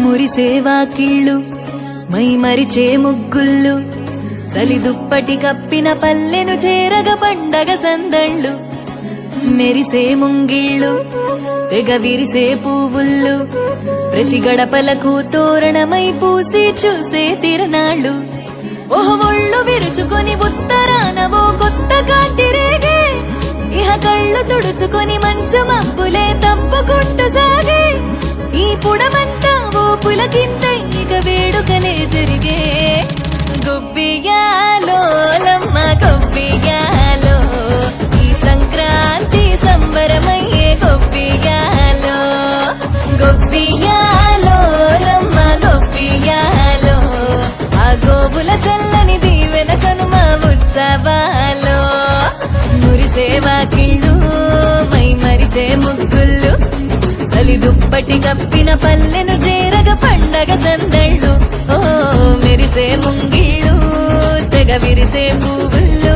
మురిసేవా కిళ్ళు my మరిచే ముగ్గుళ్ళు చలి దుప్పటి కప్పిన పల్లెను చేరగ పండగ సందళ్ళు మెరిసే ముంగిళ్ళు తెగ విరిసే పువ్వుళ్ళు ప్రతి గడపలకు తోరణమై పూసి చూసే తిరణాళ్ళు ఒళ్ళు విరుచుకొని ఉత్తరానవో కొత్త కాంతి రేగే ఇహ కళ్ళు తుడుచుకొని మంచు మబ్బులే తప్పుకుంటూ సాగే ఈ పుడమంతా ఓ పులకింత ఇక వేడుకలే జరిగే గొబ్బియాలో లమ్మ గొబ్బియాలో ఈ సంక్రాంతి సంబరమయ్యే గొబ్బియాలో గొబ్బియాలో లమ్మ గొబ్బియాలో ఆ గోవుల చల్లని దీవెన కనుమ ఉత్సవాలో మురిసేవా కిళ్ళు మై మరిచే ముగ్గుళ్ళు చలి దుప్పటి కప్పిన పల్లెను చేరగ పండగ సందళ్ళు ఓ మెరిసే ముంగిళ్ళు తెగ విరిసే పువ్వుళ్ళు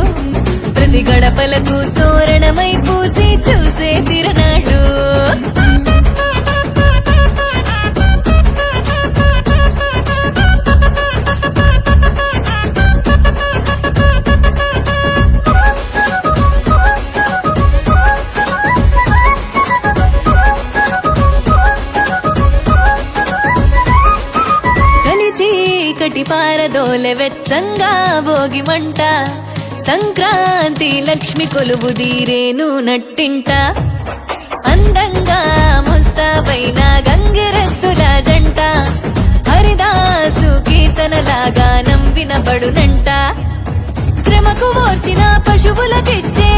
ప్రతి గడపలకు తోరణమై పూసి చూసే తిరణాళ్ళు చీకటి పారదోలె వెచ్చంగా భోగి మంట సంక్రాంతి లక్ష్మి కొలువు దీరేను నట్టింట అందంగా ముస్తాబైన గంగిరెద్దుల జంట హరిదాసు కీర్తనలాగా వినబడునంట శ్రమకు వచ్చిన పశువులకిచ్చే